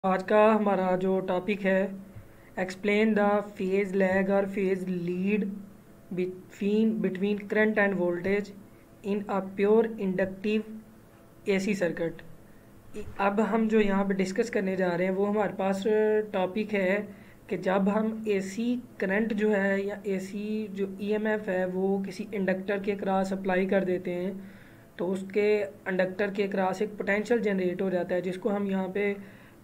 आज का हमारा जो टॉपिक है, एक्सप्लेन द फेज लैग और phase lead between current end voltage in a pure inductive AC circuit. अब हम जो यहाँ पे डिस्कस करने जा रहे हैं वो हमारे पास टॉपिक है कि जब हम एसी करंट जो है या एसी जो ईएमएफ है वो किसी इंडक्टर के क्रॉस अप्लाई कर देते हैं तो उसके इंडक्टर के क्रॉस एक पोटेंशियल जनरेट हो जाता है जिसको हम यहाँ पे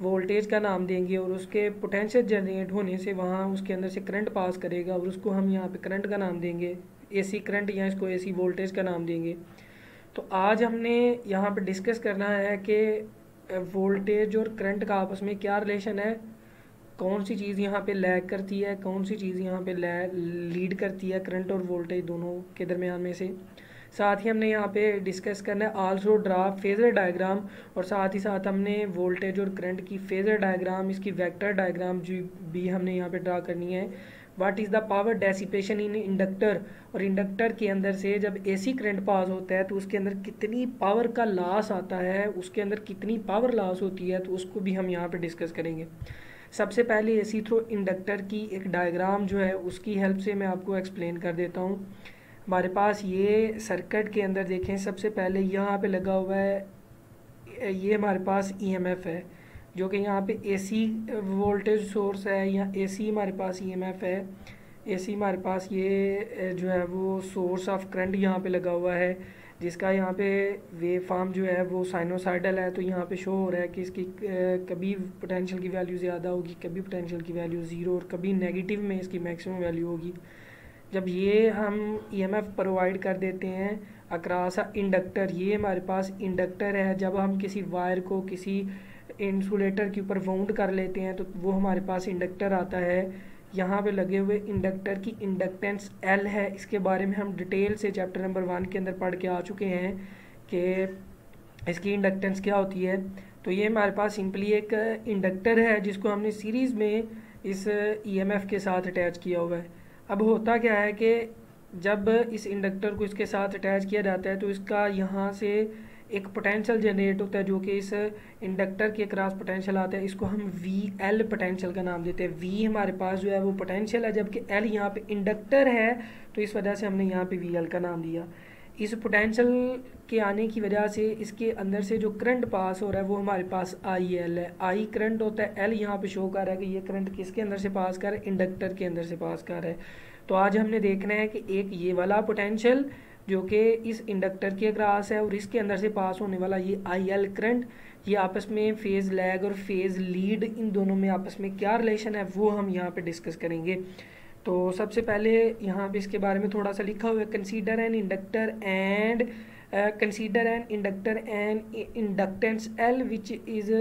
वोल्टेज का नाम देंगे और उसके पोटेंशियल जनरेट होने से वहाँ उसके अंदर से करंट पास करेगा और उसको हम यहाँ पे करंट का नाम देंगे, एसी करंट, या इसको एसी वोल्टेज का नाम देंगे। तो आज हमने यहाँ पे डिस्कस करना है कि वोल्टेज और करंट का आपस में क्या रिलेशन है, कौन सी चीज़ यहाँ पे लैग करती है, कौन सी चीज़ यहाँ पे लीड करती है करंट और वोल्टेज दोनों के दरमियान में से। साथ ही हमने यहाँ पे डिस्कस करना है आल्सो ड्रा फेज़र डायग्राम, और साथ ही साथ हमने वोल्टेज और करंट की फेज़र डायग्राम, इसकी वेक्टर डायग्राम जो भी हमने यहाँ पे ड्रा करनी है। What is the power dissipation in inductor, और इंडक्टर के अंदर से जब एसी करंट पास होता है तो उसके अंदर कितनी पावर का लॉस आता है, उसके अंदर कितनी पावर लॉस होती है, तो उसको भी हम यहाँ पे डिस्कस करेंगे। सबसे पहले एसी थ्रू इंडक्टर की एक डायग्राम जो है उसकी हेल्प से मैं आपको एक्सप्लेन कर देता हूँ। हमारे पास ये सर्किट के अंदर देखें, सबसे पहले यहाँ पे लगा हुआ है, ये हमारे पास ईएमएफ है जो कि यहाँ पे एसी वोल्टेज सोर्स है या एसी हमारे पास ईएमएफ है। एसी हमारे पास ये जो है वो सोर्स ऑफ करंट यहाँ पे लगा हुआ है जिसका यहाँ पे वेव फॉर्म जो है वो साइनोसाइडल है। तो यहाँ पे शो हो रहा है कि इसकी कभी पोटेंशियल की वैल्यू ज़्यादा होगी, कभी पोटेंशियल की वैल्यू ज़ीरो, और कभी नेगेटिव में इसकी मैक्सिमम वैल्यू होगी। जब ये हम ईएमएफ प्रोवाइड कर देते हैं अक्रॉस अ इंडक्टर, ये हमारे पास इंडक्टर है, जब हम किसी वायर को किसी इंसुलेटर के ऊपर वाउंड कर लेते हैं तो वो हमारे पास इंडक्टर आता है। यहाँ पे लगे हुए इंडक्टर की इंडक्टेंस एल है, इसके बारे में हम डिटेल से चैप्टर नंबर 1 के अंदर पढ़ के आ चुके हैं कि इसकी इंडक्टेंस क्या होती है। तो ये हमारे पास सिंपली एक इंडक्टर है जिसको हमने सीरीज़ में इस ईएमएफ के साथ अटैच किया हुआ है। अब होता क्या है कि जब इस इंडक्टर को इसके साथ अटैच किया जाता है तो इसका यहाँ से एक पोटेंशियल जनरेट होता है जो कि इस इंडक्टर के क्रॉस पोटेंशियल आता है, इसको हम वी एल पोटेंशियल का नाम देते हैं। वी हमारे पास जो है वो पोटेंशियल है जबकि एल यहाँ पे इंडक्टर है, तो इस वजह से हमने यहाँ पे वी एल का नाम दिया। इस पोटेंशियल के आने की वजह से इसके अंदर से जो करंट पास हो रहा है वो हमारे पास आई एल है, आई करंट होता है, एल यहाँ पे शो कर रहा है कि ये करंट किसके अंदर से पास कर रहा है, इंडक्टर के अंदर से पास कर रहा है। तो आज हमने देखना है कि एक ये वाला पोटेंशियल जो कि इस इंडक्टर के अक्रॉस है और इसके अंदर से पास होने वाला ये आई एल करंट, ये आपस में फेज़ लैग और फेज़ लीड, इन दोनों में आपस में क्या रिलेशन है वो हम यहाँ पे डिस्कस करेंगे। तो सबसे पहले यहाँ पे इसके बारे में थोड़ा सा लिखा हुआ है, consider an inductor and inductance L which is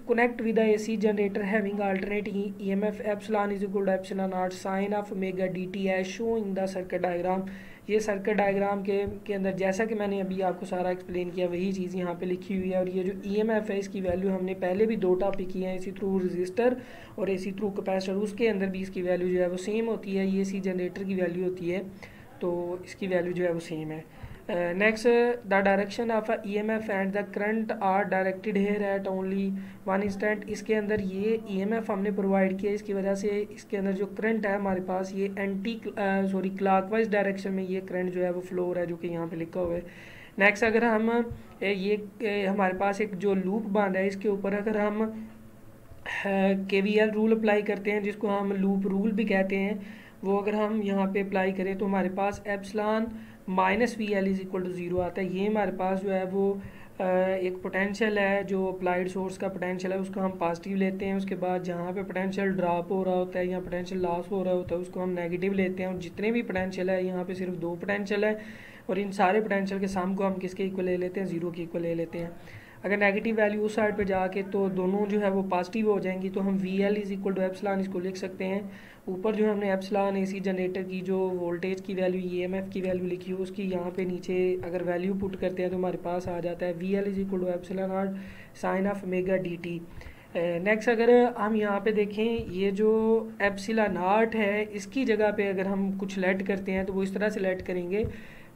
connect with the AC generator having alternate EMF epsilon is equal to epsilon naught sin of omega dt as shown in the circuit diagram। ये circuit diagram के अंदर जैसा कि मैंने अभी आपको सारा explain किया वही चीज़ यहाँ पे लिखी हुई है। और ये जो ईएमएफ है इसकी वैल्यू हमने पहले भी 2 टॉपिक किए हैं, एसी थ्रू रजिस्टर और एसी थ्रू कैपेसिटर, उसके अंदर भी इसकी वैल्यू जो है वो सेम होती है, ये एसी जनरेटर की वैल्यू होती है तो इसकी वैल्यू जो है वो सेम है। Next, the direction of a EMF and the current are directed here at only one instant. इसके अंदर ये ईएमएफ हमने प्रोवाइड किया, इसकी वजह से इसके अंदर जो करंट है हमारे पास ये क्लॉकवाइज डायरेक्शन में ये करंट जो है वो फ्लो हो रहा है जो कि यहाँ पे लिखा हुआ है। नेक्स्ट, अगर हम हमारे पास एक जो लूप बन रहा है इसके ऊपर अगर हम केवीएल रूल अप्लाई करते हैं जिसको हम लूप रूल भी कहते हैं, वो अगर हम यहाँ पे अप्लाई करें तो हमारे पास epsilon minus V L is equal to zero आता है। ये हमारे पास जो है वो एक पोटेंशियल है, जो अप्लाइड सोर्स का पोटेंशियल है उसको हम पॉजिटिव लेते हैं। उसके बाद जहाँ पे पोटेंशियल ड्रॉप हो रहा होता है या पोटेंशियल लॉस हो रहा होता है उसको हम नेगेटिव लेते हैं। और जितने भी पोटेंशियल है, यहाँ पे सिर्फ 2 पोटेंशियल है और इन सारे पोटेंशियल के सम को हम किसके इक्वल ले लेते हैं, ज़ीरो के इक्वल ले लेते हैं। अगर नेगेटिव वैल्यू उस साइड पे जाके तो दोनों जो है वो पॉजिटिव हो जाएंगी, तो हम V L is equal to epsilon इसको लिख सकते हैं। ऊपर जो हमने एप्सिलॉन एसी जनरेटर की जो वोल्टेज की वैल्यू ईएमएफ की वैल्यू लिखी हो उसकी यहाँ पे नीचे अगर वैल्यू पुट करते हैं तो हमारे पास आ जाता है V L is equal to epsilon naught sine of omega D T. Next, अगर हम यहाँ पे देखें ये जो एप्सिलॉन नॉट है इसकी जगह पे अगर हम कुछ लेट करते हैं तो वो इस तरह से लेट करेंगे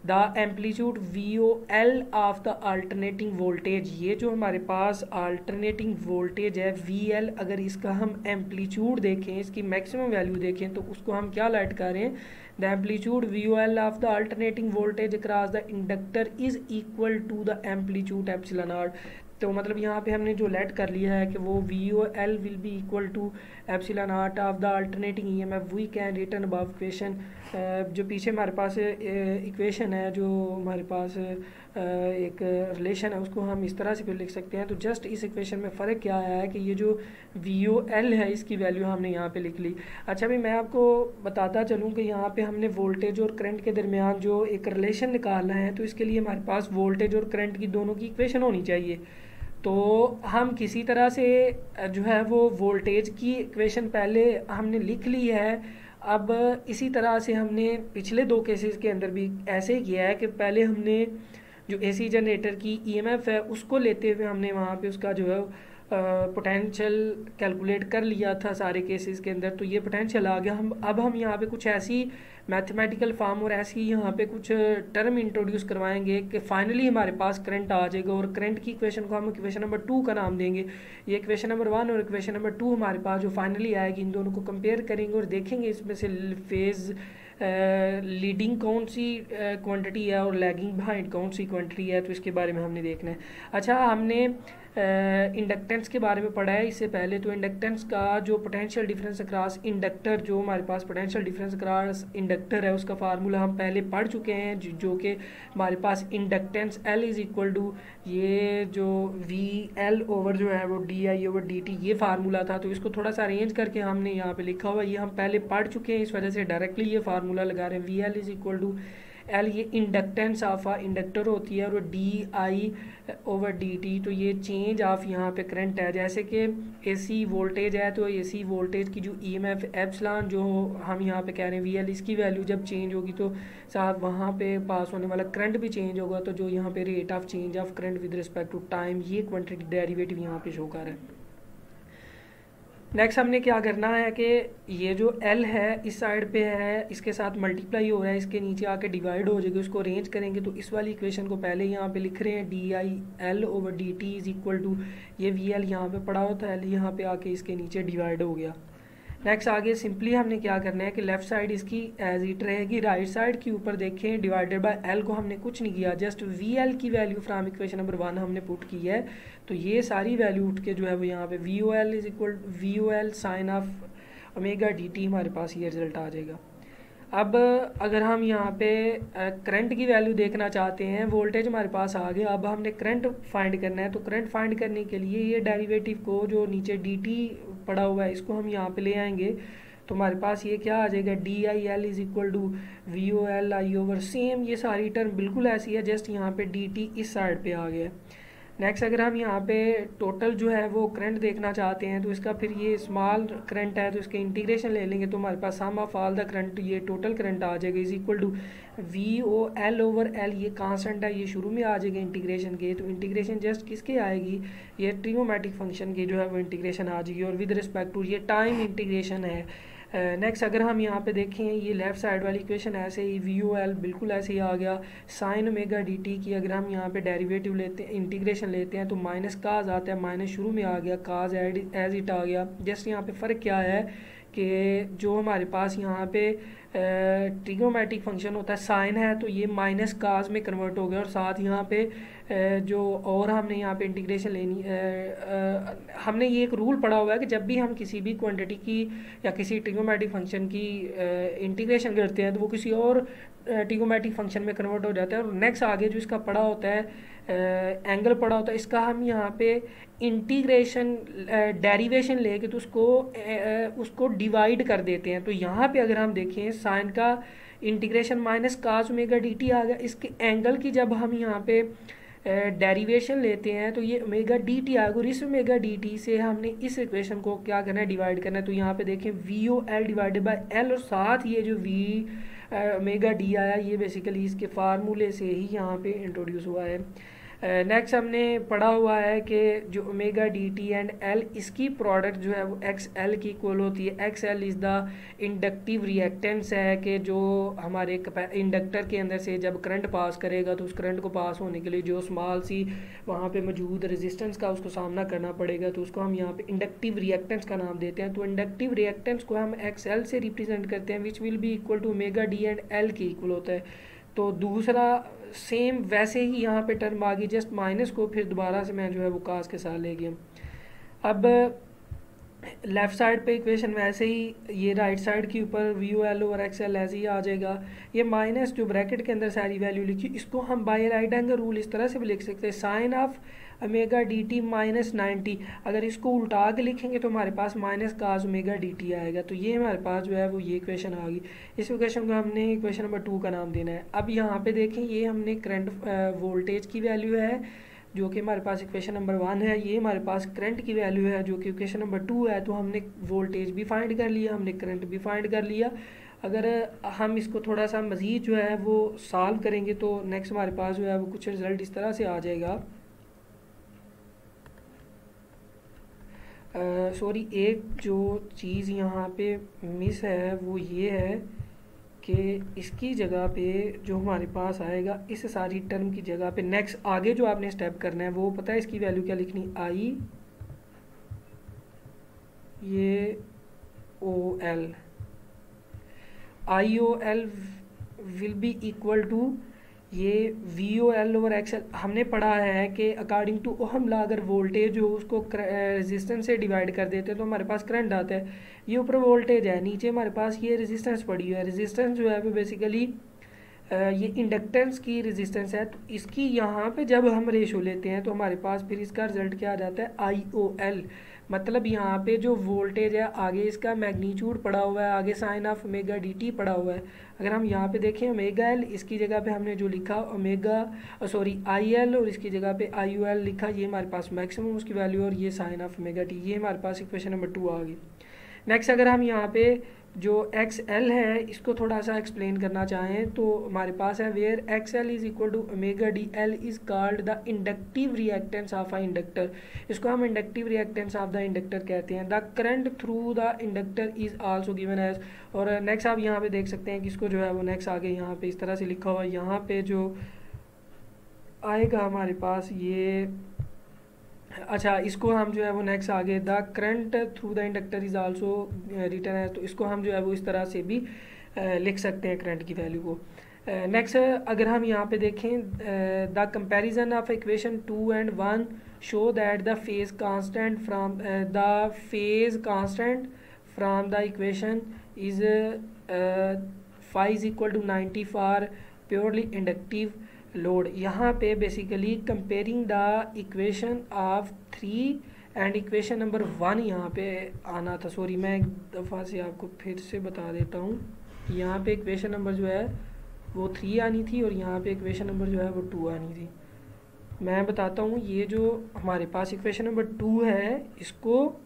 the amplitude V O L of the alternating voltage, ये जो हमारे पास अल्टरनेटिंग वोल्टेज है वी एल, अगर इसका हम एम्पलीट्यूड देखें, इसकी मैक्सिमम वैल्यू देखें, तो उसको हम क्या लाइट कर रहे हैं, the amplitude V O L of the alternating voltage across the inductor is equal to the amplitude epsilon naught. तो मतलब यहाँ पे हमने जो लेट कर लिया है कि वो V O L will be equal to epsilon naught of the alternating E M F, we can return above equation. जो पीछे हमारे पास इक्वेशन है, जो हमारे पास एक रिलेशन है, उसको हम इस तरह से फिर लिख सकते हैं। तो जस्ट इस इक्वेशन में फ़र्क क्या आया है कि ये जो वी ओ एल है इसकी वैल्यू हमने यहाँ पे लिख ली। अच्छा भाई, मैं आपको बताता चलूँ कि यहाँ पे हमने वोल्टेज और करंट के दरमियान जो एक रिलेशन निकालना है, तो इसके लिए हमारे पास वोल्टेज और करंट की दोनों की इक्वेशन होनी चाहिए। तो हम किसी तरह से जो है वो वोल्टेज की इक्वेशन पहले हमने लिख ली है। अब इसी तरह से हमने पिछले दो केसेस के अंदर भी ऐसे ही किया है कि पहले हमने जो एसी जनरेटर की ईएमएफ है उसको लेते हुए हमने वहाँ पे उसका जो है पोटेंशियल कैलकुलेट कर लिया था सारे केसेस के अंदर। तो ये पोटेंशियल आ गया। हम यहाँ पे कुछ ऐसी मैथमेटिकल फॉर्म और ऐसी यहाँ पे कुछ टर्म इंट्रोड्यूस करवाएंगे कि फाइनली हमारे पास करंट आ जाएगा, और करंट की इक्वेशन को हम इक्वेशन नंबर 2 का नाम देंगे। ये इक्वेशन नंबर 1 और इक्वेशन नंबर 2 हमारे पास जो फाइनली आएगी, इन दोनों को कंपेयर करेंगे और देखेंगे इसमें से फेज़ लीडिंग कौन सी क्वांटिटी है और लैगिंग बिहाइंड कौन सी क्वांटिटी है, तो इसके बारे में हमने देखना है। अच्छा, हमने इंडक्टेंस के बारे में पढ़ा है इससे पहले। तो इंडक्टेंस का जो पोटेंशियल डिफरेंस अक्रॉस इंडक्टर, जो हमारे पास पोटेंशियल डिफरेंस अक्रॉस इंडक्टर है, उसका फार्मूला हम पहले पढ़ चुके हैं, जो कि हमारे पास inductance L is equal to ये जो वी एल ओवर जो है वो D I over D T, ये फार्मूला था। तो इसको थोड़ा सा अरेंज करके हमने यहाँ पे लिखा हुआ, ये हम पहले पढ़ चुके हैं, इस वजह से डायरेक्टली ये फार्मूला लगा रहे हैं। V L is equal to L, ये इंडक्टेंस ऑफ इंडक्टर होती है, और D I over D T, तो ये चेंज ऑफ यहाँ पे करंट है। जैसे कि एसी वोल्टेज है, तो एसी वोल्टेज की जो ईएमएफ एप्सिलॉन जो हम यहाँ पे कह रहे हैं वी एल, इसकी वैल्यू जब चेंज होगी तो साथ वहाँ पे पास होने वाला करंट भी चेंज होगा। तो जो यहाँ पे rate of change of current with respect to time, ये क्वांटिटी डेरिवेटिव यहाँ पे शो कर रहा है। नेक्स्ट हमने क्या करना है कि ये जो L है इस साइड पे है, इसके साथ मल्टीप्लाई हो रहा है, इसके नीचे आके डिवाइड हो जाएगी, उसको अरेंज करेंगे तो इस वाली इक्वेशन को पहले यहाँ पे लिख रहे हैं, D I L over D T is equal to ये वी एल यहाँ पे पड़ा होता है, यहाँ पे आके इसके नीचे डिवाइड हो गया। नेक्स्ट आगे सिंपली हमने क्या करना है कि लेफ्ट साइड इसकी एज इट रहेगी, राइट साइड के ऊपर देखें डिवाइडेड बाय एल को हमने कुछ नहीं किया, जस्ट वी एल की वैल्यू फ्रॉम इक्वेशन नंबर 1 हमने पुट की है। तो ये सारी वैल्यू उठ के जो है वो यहाँ पे V O L is equal V O L sine of omega D T, हमारे पास ये रिजल्ट आ जाएगा। अब अगर हम यहाँ पे करंट की वैल्यू देखना चाहते हैं, वोल्टेज हमारे पास आ गया, अब हमने करंट फाइंड करना है। तो करंट फाइंड करने के लिए ये डेरिवेटिव को जो नीचे डी टी पड़ा हुआ है इसको हम यहाँ पे ले आएंगे, तो हमारे पास ये क्या आ जाएगा, D I L is equal to V O L I over, same ये सारी टर्म बिल्कुल ऐसी है, जस्ट यहाँ पे डी टी इस साइड पे आ गया। नेक्स्ट अगर हम यहाँ पे टोटल जो है वो करंट देखना चाहते हैं, तो इसका फिर ये स्मॉल करंट है तो इसके इंटीग्रेशन ले लेंगे, तो हमारे पास sum of all the current, ये टोटल करंट आ जाएगा is equal to V O L over L, ये कांस्टेंट है, ये शुरू में आ जाएगा इंटीग्रेशन के। तो इंटीग्रेशन जस्ट किसके आएगी, ये ट्रिगोमेट्रिक फंक्शन की जो है वो इंटीग्रेशन आ जाएगी, और विद रिस्पेक्ट टू ये टाइम इंटीग्रेशन है। नेक्स्ट अगर हम यहाँ पे देखें, ये लेफ़्ट साइड वाली इक्वेशन ऐसे ही वी ओ एल बिल्कुल ऐसे ही आ गया। साइन ओमेगा डी टी की अगर हम यहाँ पे डेरिवेटिव लेते हैं, इंटीग्रेशन लेते हैं, तो माइनस काज आता है, माइनस शुरू में आ गया, काज एज इट आ गया। जस्ट यहाँ पे फ़र्क क्या है कि जो हमारे पास यहाँ पे ट्रिगोमेट्रिक फंक्शन होता है साइन है, तो ये माइनस काज में कन्वर्ट हो गया, और साथ यहाँ पे जो और हमने यहाँ पे इंटीग्रेशन लेनी, हमने ये एक रूल पढ़ा हुआ है कि जब भी हम किसी भी क्वांटिटी की या किसी ट्रिगोमेट्रिक फंक्शन की इंटीग्रेशन करते हैं तो वो किसी और ट्रिगोमेट्रिक फंक्शन में कन्वर्ट हो जाता है। और नेक्स्ट आगे जो इसका पढ़ा होता है एंगल पड़ा होता है, इसका हम यहाँ पे इंटीग्रेशन डेरिवेशन लेके तो उसको डिवाइड कर देते हैं। तो यहाँ पे अगर हम देखें साइन का integration minus cos omega D T आ गया, इसके एंगल की जब हम यहाँ पे डेरिवेशन लेते हैं तो ये ओमेगा डी टी आएगा, और इस ओमेगा डी टी से हमने इस इक्वेशन को क्या करना है, डिवाइड करना है। तो यहाँ पे देखें V O L divided by L, और साथ ये जो वी ओमेगा डी आया ये बेसिकली इसके फार्मूले से ही यहाँ पे इंट्रोड्यूस हुआ है। नेक्स्ट हमने पढ़ा हुआ है कि जो omega D T and L इसकी प्रोडक्ट जो है वो एक्स एल की इक्वल होती है। X L is the inductive reactance है कि जो हमारे इंडक्टर के अंदर से जब करंट पास करेगा तो उस करंट को पास होने के लिए जो स्मॉल सी वहाँ पे मौजूद रेजिस्टेंस का उसको सामना करना पड़ेगा, तो उसको हम यहाँ पे इंडक्टिव रिएक्टेंस का नाम देते हैं। तो इंडक्टिव रिएक्टेंस को हम एक्स एल से रिप्रेजेंट करते हैं, which will be equal to omega D and L के इक्वल होता है। तो दूसरा सेम वैसे ही यहाँ पे टर्म आ गई, जस्ट माइनस को फिर दोबारा से मैं जो है वो कास के साथ ले गया। अब लेफ़्ट साइड पे इक्वेशन वैसे ही, ये राइट साइड के ऊपर V O L over X L ऐसे ही आ जाएगा। ये माइनस जो ब्रैकेट के अंदर सारी वैल्यू लिखी, इसको हम बाय राइट एंगल रूल इस तरह से भी लिख सकते हैं, sine of omega D T minus 90। अगर इसको उल्टा के लिखेंगे तो हमारे पास minus cos omega D T आएगा। तो ये हमारे पास जो है वो ये इक्वेशन आ गई। इस इक्वेशन को हमने इक्वेशन नंबर 2 का नाम देना है। अब यहाँ पे देखें, ये हमने करंट वोल्टेज की वैल्यू है जो कि हमारे पास इक्वेशन नंबर 1 है, ये हमारे पास करंट की वैल्यू है जो कि इक्वेशन नंबर 2 है। तो हमने वोल्टेज भी फाइंड कर लिया, हमने करंट भी फाइंड कर लिया। अगर हम इसको थोड़ा सा मज़ीद जो है वो सॉल्व करेंगे तो नेक्स्ट हमारे पास जो है वो कुछ रिजल्ट इस तरह से आ जाएगा। सॉरी, एक जो चीज़ यहाँ पे मिस है वो ये है कि इसकी जगह पे जो हमारे पास आएगा इस सारी टर्म की जगह पे नेक्स्ट आगे जो आपने स्टेप करना है वो पता है इसकी वैल्यू क्या लिखनी, आई ये O L, I O L will be equal to ये V O L over X L. हमने पढ़ा है कि अकॉर्डिंग टू ओहम लॉ अगर वोल्टेज हो उसको रेजिस्टेंस से डिवाइड कर देते हैं तो हमारे पास करंट आता है। ये ऊपर वोल्टेज है, नीचे हमारे पास ये रेजिस्टेंस पड़ी हुई है। रेजिस्टेंस जो है वो बेसिकली ये इंडक्टेंस की रेजिस्टेंस है। तो इसकी यहाँ पे जब हम रेशो लेते हैं तो हमारे पास फिर इसका रिजल्ट क्या आ जाता है, आई ओ एल। मतलब यहाँ पे जो वोल्टेज है आगे इसका मैग्नीट्यूड पड़ा हुआ है, आगे sine of omega D T पड़ा हुआ है। अगर हम यहाँ पे देखें ओमेगा एल, इसकी जगह पे हमने जो लिखा ओमेगा आई एल और इसकी जगह पे आई ओ एल लिखा, ये हमारे पास मैक्सिमम उसकी वैल्यू और ये साइन ऑफ ओमेगा टी, ये हमारे पास इक्वेशन नंबर 2 आ गई। नेक्स्ट अगर हम यहाँ पे जो एक्स एल है इसको थोड़ा सा एक्सप्लेन करना चाहें तो हमारे पास है where X L is equal to omega D L is called the inductive reactance of a inductor. इसको हम inductive reactance of the inductor कहते हैं। The current through the inductor is also given as. और next आप यहाँ पे देख सकते हैं कि इसको जो है वो नेक्स्ट आगे यहाँ पे इस तरह से लिखा हुआ है। यहाँ पे जो आएगा हमारे पास ये, अच्छा इसको हम जो है वो नेक्स्ट आगे the current through the inductor is also return है, तो इसको हम जो है वो इस तरह से भी लिख सकते हैं करंट की वैल्यू को। नेक्स्ट अगर हम यहाँ पे देखें the comparison of equation 2 and 1 show that the phase constant from the equation is phi is equal to 90 for purely inductive load. यहाँ पे basically comparing the equation of 3 and equation number 1 यहाँ पे आना था। सॉरी, मैं एक दफ़ा से आपको फिर से बता देता हूँ कि यहाँ पे इक्वेशन नंबर जो है वो 3 आनी थी और यहाँ पे इक्वेशन नंबर जो है वो 2 आनी थी। मैं बताता हूँ, ये जो हमारे पास इक्वेशन नंबर 2 है इसको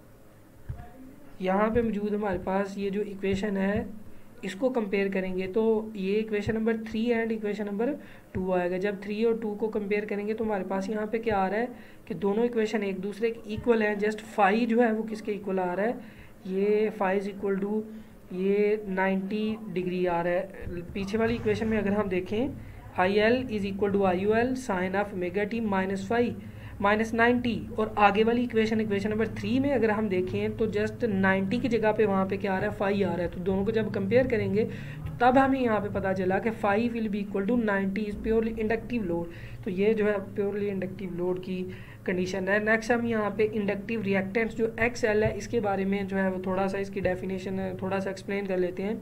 यहाँ पे मौजूद हमारे पास ये जो इक्वेशन है इसको कंपेयर करेंगे तो ये equation number 3 and equation number 2 आएगा। जब 3 और 2 को कंपेयर करेंगे तो हमारे पास यहाँ पे क्या आ रहा है कि दोनों इक्वेशन एक दूसरे के इक्वल हैं। जस्ट फाई जो है वो किसके इक्वल आ रहा है, ये फाई इज इक्वल टू ये 90 डिग्री आ रहा है। पीछे वाली इक्वेशन में अगर हम देखें I L is equal to I O L sine of omega t minus phi minus 90, और आगे वाली इक्वेशन नंबर 3 में अगर हम देखें तो जस्ट 90 की जगह पे वहाँ पे क्या आ रहा है, फाई आ रहा है। तो दोनों को जब कंपेयर करेंगे तो तब हमें यहाँ पे पता चला कि phi will be equal to 90 is purely inductive load. तो ये जो है प्योरली इंडक्टिव लोड की कंडीशन है। नेक्स्ट हम यहाँ पे इंडक्टिव रिएक्टेंस जो एक्स एल है इसके बारे में जो है वो थोड़ा सा इसकी डेफिनेशन थोड़ा सा एक्सप्लेन कर लेते हैं।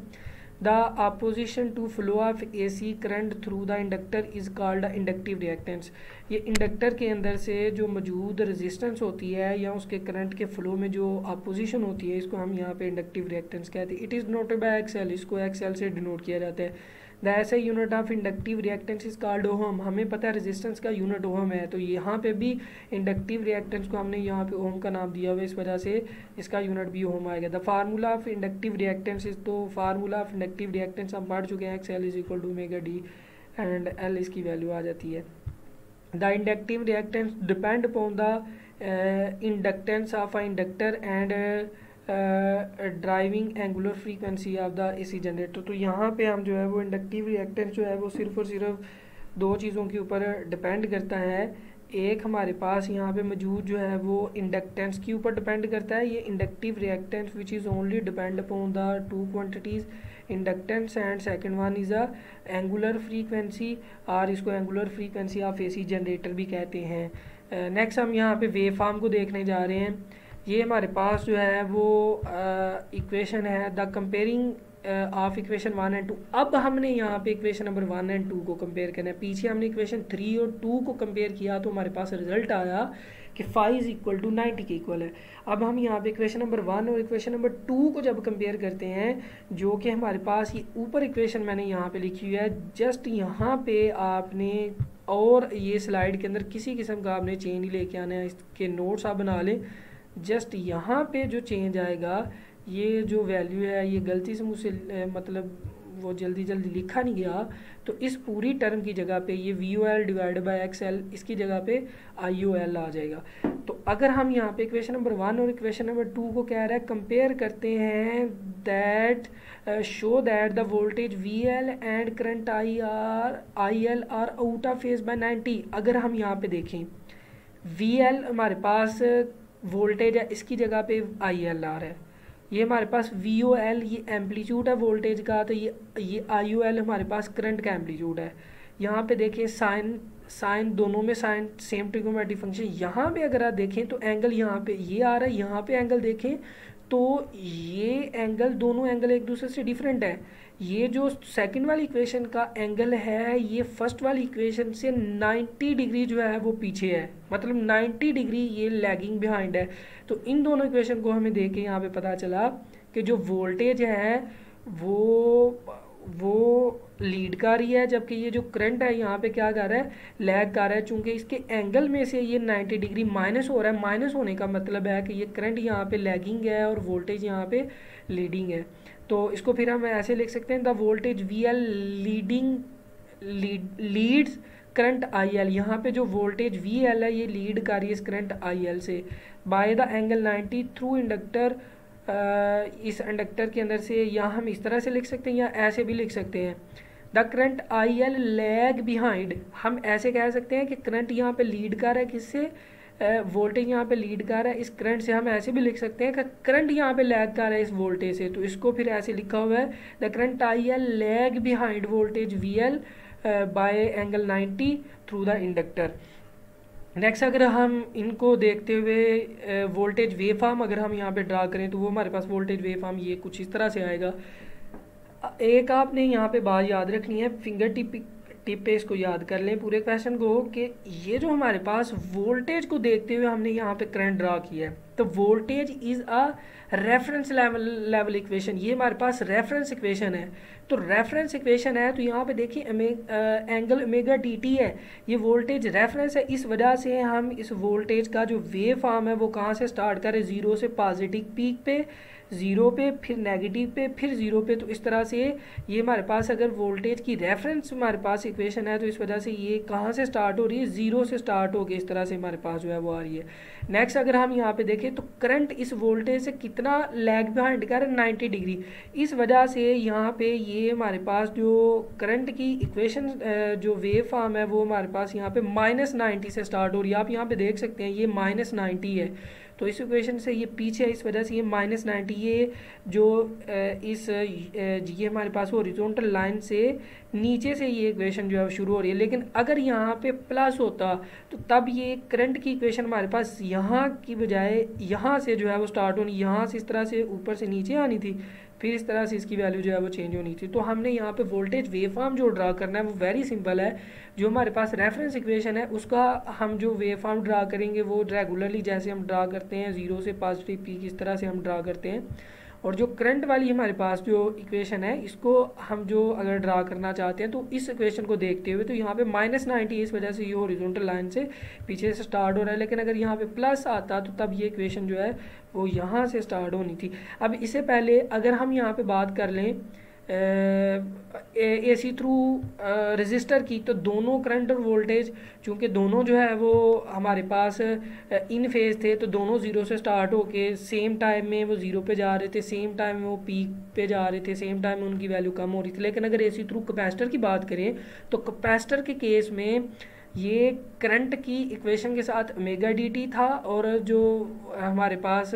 The opposition to flow of AC current through the inductor is called inductive reactance। ये इंडक्टर के अंदर से जो मौजूद रेजिस्टेंस होती है या उसके करंट के फ्लो में जो अपोजिशन होती है इसको हम यहाँ पे इंडक्टिव रिएक्टेंस कहते हैं। It is noted bye XL, इसको एक्सएल से डिनोट किया जाता है। द ऐसे unit of inductive reactance is called ohm. हमें पता है रेजिस्टेंस का यूनिट ओहम है, तो यहाँ पे भी इंडक्टिव रिएक्टेंस को हमने यहाँ पे ओहम का नाम दिया हुआ है, इस वजह से इसका यूनिट भी ओहम आएगा। The formula of inductive reactance is, तो फार्मूला ऑफ इंडक्टिव रिएक्टेंस हम पढ़ चुके हैं, X L is equal to omega D and L इसकी वैल्यू आ जाती है। The inductive reactance depend upon the inductance of a inductor and driving angular frequency of the AC generator. तो यहाँ पे हम जो है वो इंडक्टिव रिएक्टेंस जो है वो सिर्फ और सिर्फ दो चीज़ों के ऊपर डिपेंड करता है। एक हमारे पास यहाँ पे मौजूद जो है वो इंडक्टेंस के ऊपर डिपेंड करता है, ये inductive reactance which is only depend upon the two quantities inductance, and second one is a angular frequency, और इसको angular frequency of AC generator भी कहते हैं। नेक्स्ट हम यहाँ पे वेव फॉर्म को देखने जा रहे हैं। ये हमारे पास जो है वो इक्वेशन है the comparing of equation 1 and 2। अब हमने यहाँ पे इक्वेशन नंबर 1 एंड 2 को कंपेयर करना है। पीछे हमने इक्वेशन 3 और 2 को कंपेयर किया तो हमारे पास रिजल्ट आया कि फाई इज इक्वल टू 90 के इक्वल है। अब हम यहाँ पे इक्वेशन नंबर 1 और इक्वेशन नंबर 2 को जब कंपेयर करते हैं, जो कि हमारे पास ये ऊपर इक्वेशन मैंने यहाँ पे लिखी हुई है, जस्ट यहाँ पे आपने और ये स्लाइड के अंदर किसी किस्म का आपने चेंज लेके आना है, इसके नोट्स आप बना लें। जस्ट यहाँ पे जो चेंज आएगा, ये जो वैल्यू है ये गलती से मुझसे मतलब वो जल्दी लिखा नहीं गया, तो इस पूरी टर्म की जगह पे ये VOL डिवाइडेड बाय XL, इसकी जगह पे IOL आ जाएगा। तो अगर हम यहाँ पे इक्वेशन नंबर 1 और इक्वेशन नंबर 2 को कह रहा है कंपेयर करते हैं, that show that the voltage VL and current IL are out of phase by 90। अगर हम यहाँ पे देखें VL हमारे पास वोल्टेज है, इसकी जगह पे IL आ रहा है। ये हमारे पास VOL ये एम्पलीट्यूड है वोल्टेज का, तो ये IOL हमारे पास करंट का एम्पलीट्यूड है। यहाँ पे देखिए साइन दोनों में साइन सेम ट्रिग्नोमेट्रिक फंक्शन। यहाँ पे अगर आप देखें तो एंगल यहाँ पे ये आ रहा है, यहाँ पे एंगल देखें तो ये एंगल, दोनों एंगल एक दूसरे से डिफरेंट है। ये जो सेकंड वाली इक्वेशन का एंगल है ये फर्स्ट वाली इक्वेशन से 90 डिग्री जो है वो पीछे है, मतलब 90 डिग्री ये लैगिंग बिहाइंड है। तो इन दोनों इक्वेशन को हमें देख के यहाँ पे पता चला कि जो वोल्टेज है वो लीड कर रही है, जबकि ये जो करंट है यहाँ पे क्या कर रहा है, लैग कर रहा है। चूंकि इसके एंगल में से ये 90 डिग्री माइनस हो रहा है, माइनस होने का मतलब है कि ये करंट यहाँ पे लैगिंग है और वोल्टेज यहाँ पे लीडिंग है। तो इसको फिर हम ऐसे लिख सकते हैं, the voltage VL leads current IL। यहाँ पे जो वोल्टेज VL है ये लीड कर रही है इस करंट IL से by the angle 90 through inductor. इस इंडक्टर के अंदर से, या हम इस तरह से लिख सकते हैं या ऐसे भी लिख सकते हैं, the current IL lag behind. हम ऐसे कह सकते हैं कि करंट यहाँ पे लीड कर रहा है किससे, वोल्टेज यहाँ पे लीड कर रहा है इस करंट से। हम ऐसे भी लिख सकते हैं कि करंट यहाँ पे लैग कर रहा है इस वोल्टेज से, तो इसको फिर ऐसे लिखा हुआ है the current IL lag behind voltage VL bye angle 90 through the inductor. Next अगर हम इनको देखते हुए वोल्टेज वेव फॉर्म अगर हम यहाँ पे ड्रा करें, तो वो हमारे पास वोल्टेज वेव फॉर्म ये कुछ इस तरह से आएगा। एक आपने यहाँ पे बात याद रखनी है, फिंगर टिप पे इसको याद कर लें पूरे क्वेश्चन को, कि ये जो हमारे पास वोल्टेज को देखते हुए हमने यहाँ पे करंट ड्रा किया है, तो voltage is a reference level equation. ये हमारे पास रेफरेंस इक्वेशन है। तो रेफरेंस इक्वेशन है तो यहाँ पे देखिए एंगल ओमेगा dt है, ये वोल्टेज रेफरेंस है। इस वजह से हम इस वोल्टेज का जो वेव फॉर्म है वो कहाँ से स्टार्ट करें, जीरो से पॉजिटिव पीक पे, ज़ीरो पे, फिर नेगेटिव पे, फिर ज़ीरो पे। तो इस तरह से ये हमारे पास अगर वोल्टेज की रेफरेंस हमारे पास इक्वेशन है, तो इस वजह से ये कहाँ से स्टार्ट हो रही है, ज़ीरो से स्टार्ट हो गई, इस तरह से हमारे पास जो है वो आ रही है। नेक्स्ट अगर हम यहाँ पे देखें तो करंट इस वोल्टेज से कितना लैग बिहाइंड कर 90 डिग्री। इस वजह से यहाँ पे ये हमारे पास जो करंट की इक्वेशन जो वेव फॉर्म है वो हमारे पास यहाँ पे -90 से स्टार्ट हो रही है। आप यहाँ पे देख सकते हैं ये -90 है, तो इस इक्वेशन से ये पीछे है, इस वजह से ये -90, ये जो ये हमारे पास हॉरिजॉन्टल लाइन से नीचे से ये इक्वेशन जो है शुरू हो रही है। लेकिन अगर यहाँ पे प्लस होता तो तब ये करंट की इक्वेशन हमारे पास यहाँ की बजाय यहाँ से जो है वो स्टार्ट होनी, यहाँ से इस तरह से ऊपर से नीचे आनी थी, फिर इस तरह से इसकी वैल्यू जो है वो चेंज होनी थी। तो हमने यहाँ पे वोल्टेज वेव फॉर्म जो ड्रा करना है वो वेरी सिंपल है। जो हमारे पास रेफरेंस इक्वेशन है उसका हम जो वेव फॉर्म ड्रा करेंगे वो रेगुलरली जैसे हम ड्रा करते हैं, ज़ीरो से पॉजिटिव पीक, इस तरह से हम ड्रा करते हैं। और जो करंट वाली हमारे पास जो इक्वेशन है इसको हम जो अगर ड्रा करना चाहते हैं तो इस इक्वेशन को देखते हुए, तो यहाँ पे -90 इस वजह से ये हॉरिजॉन्टल लाइन से पीछे से स्टार्ट हो रहा है। लेकिन अगर यहाँ पे प्लस आता तो तब ये इक्वेशन जो है वो यहाँ से स्टार्ट होनी थी। अब इससे पहले अगर हम यहाँ पे बात कर लें एसी थ्रू रजिस्टर की, तो दोनों करंट और वोल्टेज चूँकि दोनों जो है वो हमारे पास इन फेज थे, तो दोनों ज़ीरो से स्टार्ट होके सेम टाइम में वो ज़ीरो पे जा रहे थे, सेम टाइम में वो पीक पे जा रहे थे, सेम टाइम में उनकी वैल्यू कम हो रही थी। लेकिन अगर एसी थ्रू कैपेसिटर की बात करें तो कैपेसिटर के केस में ये करंट की इक्वेशन के साथ ओमेगा डी टी था, और जो हमारे पास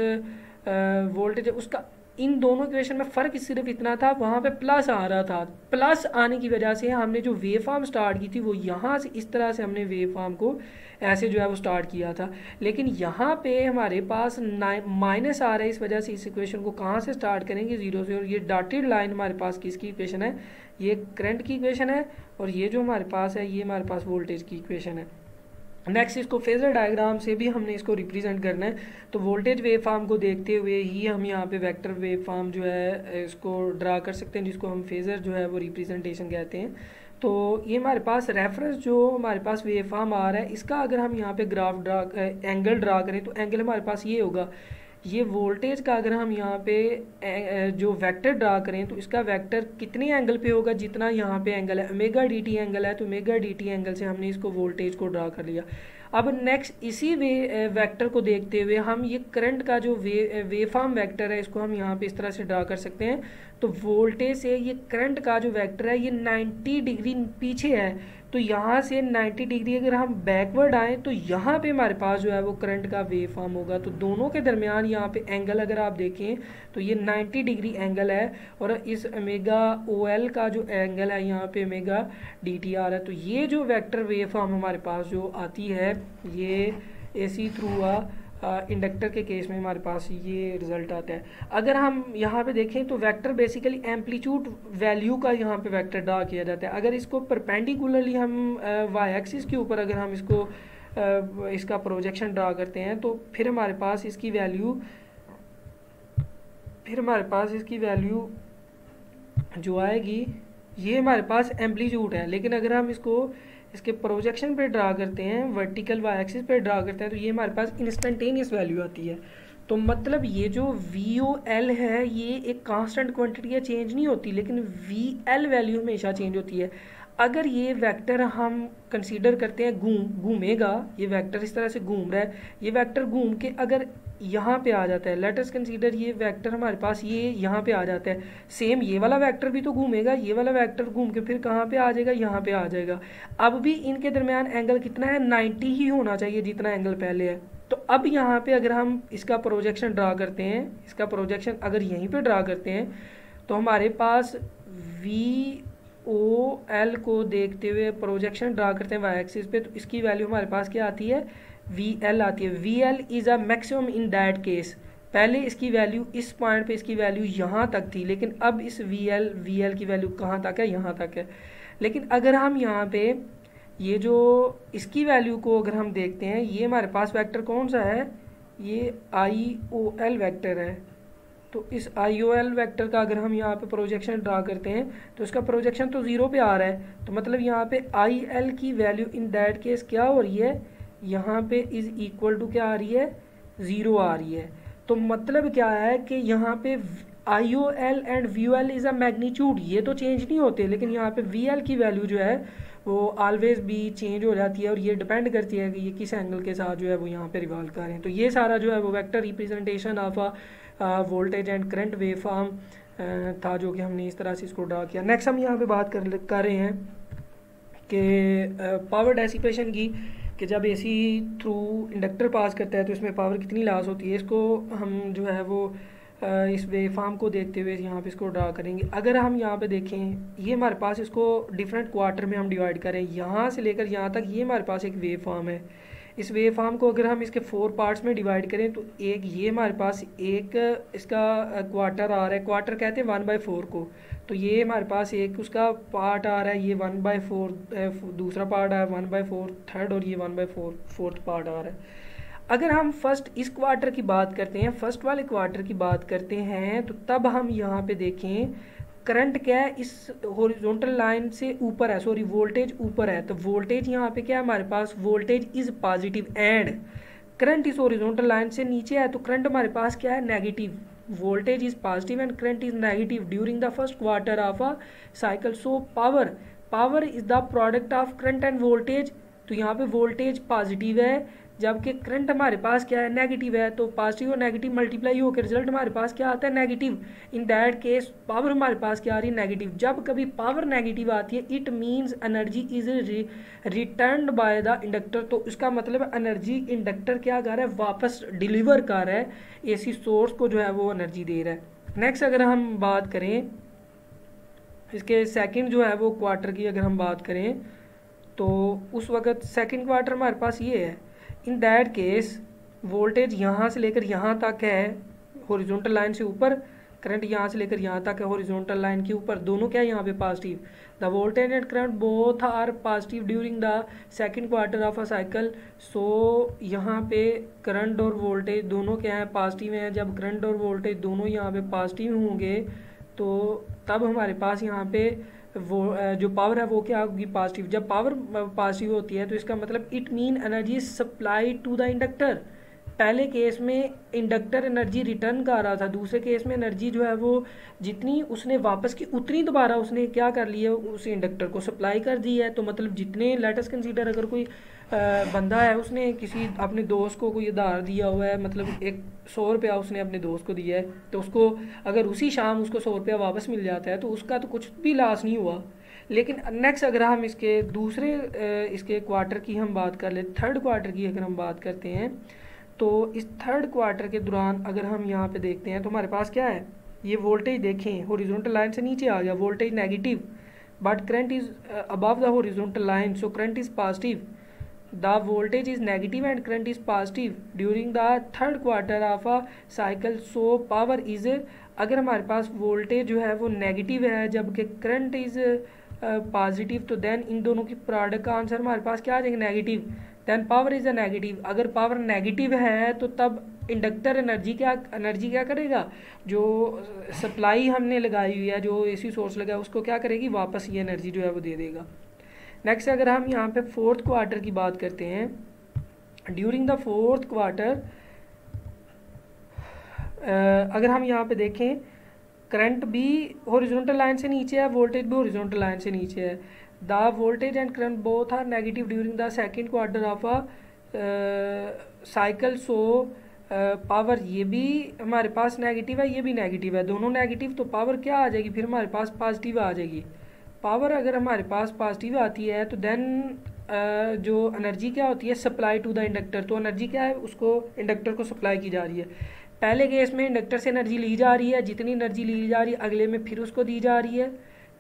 वोल्टेज है उसका इन दोनों इक्वेशन में फ़र्क सिर्फ इतना था, वहाँ पे प्लस आ रहा था। प्लस आने की वजह से हमने जो वेव फॉर्म स्टार्ट की थी वो यहाँ से इस तरह से हमने वेव फॉर्म को ऐसे जो है वो स्टार्ट किया था। लेकिन यहाँ पे हमारे पास माइनस आ रहा है, इस वजह से इस इक्वेशन को कहाँ से स्टार्ट करेंगे, ज़ीरो से। और ये डॉटेड लाइन हमारे पास किसकी इक्वेशन है, ये करंट की इक्वेशन है, और ये जो हमारे पास है ये हमारे पास वोल्टेज की इक्वेशन है। नेक्स्ट इसको फेजर डायग्राम से भी हमने इसको रिप्रेजेंट करना है। तो वोल्टेज वेव फॉर्म को देखते हुए ही हम यहाँ पे वेक्टर वेव फॉर्म जो है इसको ड्रा कर सकते हैं, जिसको हम फेजर जो है वो रिप्रेजेंटेशन कहते हैं। तो ये हमारे पास रेफरेंस जो हमारे पास वेव फॉर्म आ रहा है, इसका अगर हम यहाँ पे ग्राफ एंगल ड्रा करें तो एंगल हमारे पास ये होगा। ये वोल्टेज का अगर हम यहाँ पे जो वेक्टर ड्रा करें तो इसका वेक्टर कितने एंगल पे होगा, जितना यहाँ पे एंगल है ओमेगा डी टी एंगल है, तो ओमेगा डी टी एंगल से हमने इसको वोल्टेज को ड्रा कर लिया। अब नेक्स्ट इसी वेक्टर को देखते हुए हम ये करंट का जो वेव फॉर्म वेक्टर है इसको हम यहाँ पे इस तरह से ड्रा कर सकते हैं। तो वोल्टेज से ये करंट का जो वेक्टर है ये 90 डिग्री पीछे है, तो यहाँ से 90 डिग्री अगर हम बैकवर्ड आएँ तो यहाँ पे हमारे पास जो है वो करंट का वेव फॉर्म होगा। तो दोनों के दरमियान यहाँ पे एंगल अगर आप देखें तो ये 90 डिग्री एंगल है, और इस ओमेगा ओ एल का जो एंगल है यहाँ पे ओमेगा डी टी आर है। तो ये जो वेक्टर वेव फॉर्म हमारे पास जो आती है ये एसी थ्रू इंडक्टर के केस में हमारे पास ये रिजल्ट आता है। अगर हम यहाँ पे देखें तो वेक्टर बेसिकली एम्पलीट्यूड वैल्यू का यहाँ पे वेक्टर ड्रा किया जाता है। अगर इसको परपेंडिकुलरली हम वाई एक्सिस के ऊपर अगर हम इसको इसका प्रोजेक्शन ड्रा करते हैं तो फिर हमारे पास इसकी वैल्यू जो आएगी ये हमारे पास एम्पलीट्यूड है। लेकिन अगर हम इसके प्रोजेक्शन पे ड्रा करते हैं, वर्टिकल वाई एक्सिस पे ड्रा करते हैं, तो ये हमारे पास इंस्टेंटेनियस वैल्यू आती है। तो मतलब ये जो वी ओ एल है ये एक कांस्टेंट क्वांटिटी है, चेंज नहीं होती, लेकिन वी एल वैल्यू हमेशा चेंज होती है। अगर ये वेक्टर हम कंसीडर करते हैं घूमेगा, ये वेक्टर इस तरह से घूम रहा है, ये वेक्टर घूम के अगर यहाँ पे आ जाता है, लेट अस कंसीडर ये वेक्टर हमारे पास ये यहाँ पे आ जाता है, सेम ये वाला वेक्टर भी तो घूमेगा, ये वाला वेक्टर घूम के फिर कहाँ पे आ जाएगा, यहाँ पे आ जाएगा। अब भी इनके दरमियान एंगल कितना है, 90 ही होना चाहिए जितना एंगल पहले है। तो अब यहाँ पे अगर हम इसका प्रोजेक्शन ड्रा करते हैं, इसका प्रोजेक्शन अगर यहीं पे ड्रा करते हैं तो हमारे पास वी ओ एल को देखते हुए प्रोजेक्शन ड्रा करते हैं वाई एक्सिस पे, तो इसकी वैल्यू हमारे पास क्या आती है, वी एल आती है। V L is a maximum in that case. पहले इसकी वैल्यू इस पॉइंट पे इसकी वैल्यू यहाँ तक थी, लेकिन अब इस वी एल की वैल्यू कहाँ तक है, यहाँ तक है। लेकिन अगर हम यहाँ पे ये जो इसकी वैल्यू को अगर हम देखते हैं, ये हमारे पास वेक्टर कौन सा है, ये आई ओ एल वेक्टर है। तो इस आई ओ एल वैक्टर का अगर हम यहाँ पे प्रोजेक्शन ड्रा करते हैं तो इसका प्रोजेक्शन तो ज़ीरो पे आ रहा है, तो मतलब यहाँ पे आई एल की वैल्यू इन दैट केस क्या हो रही है, यहाँ पे इज़ इक्वल टू क्या आ रही है, ज़ीरो आ रही है। तो मतलब क्या है कि यहाँ पे I O L and V O L is a magnitude, ये तो चेंज नहीं होते, लेकिन यहाँ पे वी एल की वैल्यू जो है वो ऑलवेज भी चेंज हो जाती है, और ये डिपेंड करती है कि ये किस एंगल के साथ जो है वो यहाँ पे रिवॉल्व कर रहे हैं। तो ये सारा जो है वो vector representation of voltage and current wave form था, जो कि हमने इस तरह से इसको ड्रा किया। नेक्स्ट हम यहाँ पे बात कर रहे हैं कि पावर डेसिपेशन की, कि जब एसी थ्रू इंडक्टर पास करता है तो इसमें पावर कितनी लॉस होती है। इसको हम जो है वो इस वेव फॉर्म को देखते हुए यहाँ पे इसको ड्रा करेंगे। अगर हम यहाँ पे देखें, ये हमारे पास इसको डिफरेंट क्वार्टर में हम डिवाइड करें, यहाँ से लेकर यहाँ तक ये हमारे पास एक वेव फॉर्म है। इस वेव फॉर्म को अगर हम इसके 4 पार्ट्स में डिवाइड करें तो एक ये हमारे पास एक इसका क्वार्टर आ रहा है, क्वार्टर कहते हैं 1/4 को, तो ये हमारे पास एक उसका पार्ट आ रहा है, ये 1/4 दूसरा पार्ट आ रहा है, 1/4 थर्ड, और ये 1/4 फोर्थ पार्ट आ रहा है। अगर हम फर्स्ट इस क्वार्टर की बात करते हैं, फर्स्ट वाले क्वार्टर की बात करते हैं, तो तब हम यहाँ पे देखें करंट क्या है, इस हॉरिजॉन्टल लाइन से ऊपर है, सॉरी वोल्टेज ऊपर है, तो वोल्टेज यहाँ पे क्या है हमारे पास, voltage is positive and current इस हॉरिजॉन्टल लाइन से नीचे है, तो करंट हमारे पास क्या है, negative. voltage is positive and current is negative during the first quarter of a cycle. So power is the product of current and voltage. तो यहाँ पे वोल्टेज पॉजिटिव है जबकि करंट हमारे पास क्या है, नेगेटिव है। तो पॉजिटिव और नेगेटिव मल्टीप्लाई होकर रिजल्ट हमारे पास क्या आता है, negative. In that case power हमारे पास क्या आ रही है, नेगेटिव। जब कभी पावर नेगेटिव आती है it means energy is returned by the inductor. तो इसका मतलब एनर्जी इंडक्टर क्या कर रहा है, वापस डिलीवर कर रहा है, एसी सोर्स को जो है वो एनर्जी दे रहा है। नेक्स्ट अगर हम बात करें इसके सेकंड जो है वो क्वार्टर की, अगर हम बात करें तो उस वक्त सेकंड क्वार्टर हमारे पास ये है। इन दैट केस वोल्टेज यहाँ से लेकर यहाँ तक है हॉरिजॉन्टल लाइन से ऊपर, करंट यहाँ से लेकर यहाँ तक है हॉरिजॉन्टल लाइन के ऊपर, दोनों क्या है यहाँ पे positive. The voltage and current both are positive during the second quarter of a cycle. So यहाँ पे करंट और वोल्टेज दोनों क्या है, पॉजिटिव हैं। जब करंट और वोल्टेज दोनों यहाँ पे पॉजिटिव होंगे तो तब हमारे पास यहाँ पे वो जो पावर है वो क्या होगी, पॉजिटिव। जब पावर पॉजिटिव होती है तो इसका मतलब it mean energy supply to the inductor. पहले केस में इंडक्टर एनर्जी रिटर्न कर रहा था, दूसरे केस में एनर्जी जो है वो जितनी उसने वापस की उतनी दोबारा उसने क्या कर लिया, उस इंडक्टर को सप्लाई कर दी है। तो मतलब जितने लेटस कंसीडर अगर कोई बंदा है उसने किसी अपने दोस्त को कोई उधार दिया हुआ है, मतलब 100 रुपया उसने अपने दोस्त को दिया है, तो उसको अगर उसी शाम उसको 100 रुपया वापस मिल जाता है तो उसका तो कुछ भी लॉस नहीं हुआ। लेकिन नेक्स्ट अगर हम इसके दूसरे इसके क्वार्टर की हम बात कर ले, थर्ड क्वार्टर की अगर हम बात करते हैं तो इस थर्ड क्वार्टर के दौरान अगर हम यहाँ पे देखते हैं तो हमारे पास क्या है, ये वोल्टेज देखें हॉरिजॉन्टल लाइन से नीचे आ गया, voltage negative but current is above the horizontal line, so current is positive. The voltage is negative and current is positive during the third quarter of a cycle. So power is, अगर हमारे पास voltage जो है वो negative है जबकि current is positive, तो then in दोनों की प्रोडक्ट का आंसर हमारे पास क्या आ जाएगा, negative. Then power is a negative. अगर पावर नेगेटिव है तो तब इंडक्टर एनर्जी क्या करेगा, जो सप्लाई हमने लगाई हुई है, जो एसी सोर्स लगा है, उसको क्या करेगी, वापस ये एनर्जी जो है वो दे देगा। नेक्स्ट अगर हम यहाँ पे फोर्थ क्वार्टर की बात करते हैं, ड्यूरिंग द फोर्थ क्वार्टर अगर हम यहाँ पे देखें करंट भी हॉरिजॉन्टल लाइन से नीचे है, वोल्टेज भी हॉरिजॉन्टल लाइन से नीचे है। The voltage and current both are negative during the second quarter of a cycle. So power ये भी हमारे पास नेगेटिव है, ये भी नेगेटिव है, दोनों नेगेटिव, तो पावर क्या आ जाएगी फिर हमारे पास, पॉजिटिव आ जाएगी। पावर अगर हमारे पास पॉजिटिव आती है तो देन जो एनर्जी क्या होती है, सप्लाई टू द इंडक्टर। तो एनर्जी क्या है, उसको इंडक्टर को सप्लाई की जा रही है। पहले केस में इंडक्टर से एनर्जी ली जा रही है, जितनी एनर्जी ली जा रही है अगले में फिर उसको दी जा रही है,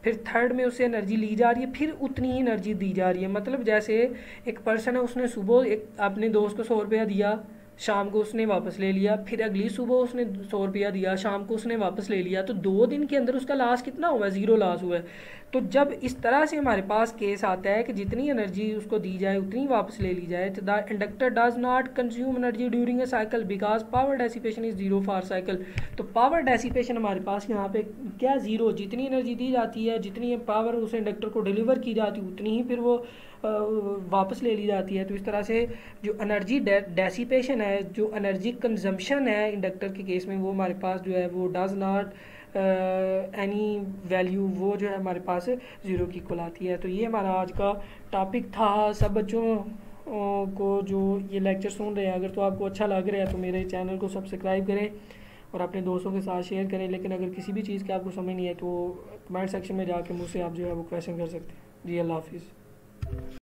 फिर थर्ड में उससे एनर्जी ली जा रही है, फिर उतनी ही एनर्जी दी जा रही है। मतलब जैसे एक पर्सन है, उसने सुबह एक अपने दोस्त को 100 रुपया दिया, शाम को उसने वापस ले लिया, फिर अगली सुबह उसने 100 रुपया दिया, शाम को उसने वापस ले लिया, तो 2 दिन के अंदर उसका लॉस कितना हुआ है, 0 लॉस हुआ है। तो जब इस तरह से हमारे पास केस आता है कि जितनी एनर्जी उसको दी जाए उतनी वापस ले ली जाए, तो the inductor does not consume energy during a cycle because power dissipation is 0 for cycle. तो पावर डेसिपेशन हमारे पास यहाँ पे क्या, 0। जितनी एनर्जी दी जाती है, जितनी पावर उस इंडक्टर को डिलीवर की जाती है उतनी ही फिर वो वापस ले ली जाती है। तो इस तरह से जो एनर्जी डेसिपेशन है, जो एनर्जी कंजम्पशन है इंडक्टर के केस में, वो हमारे पास जो है वो डज नॉट एनी वैल्यू, वो जो है हमारे पास 0 की इक्वल आती है। तो ये हमारा आज का टॉपिक था। सब बच्चों को जो ये लेक्चर सुन रहे हैं, अगर तो आपको अच्छा लग रहा है तो मेरे चैनल को सब्सक्राइब करें और अपने दोस्तों के साथ शेयर करें। लेकिन अगर किसी भी चीज़ की आपको समझ नहीं है तो कमेंट सेक्शन में जाके मुझसे आप जो है वो क्वेश्चन कर सकते हैं। जी, अल्लाह हाफिज़।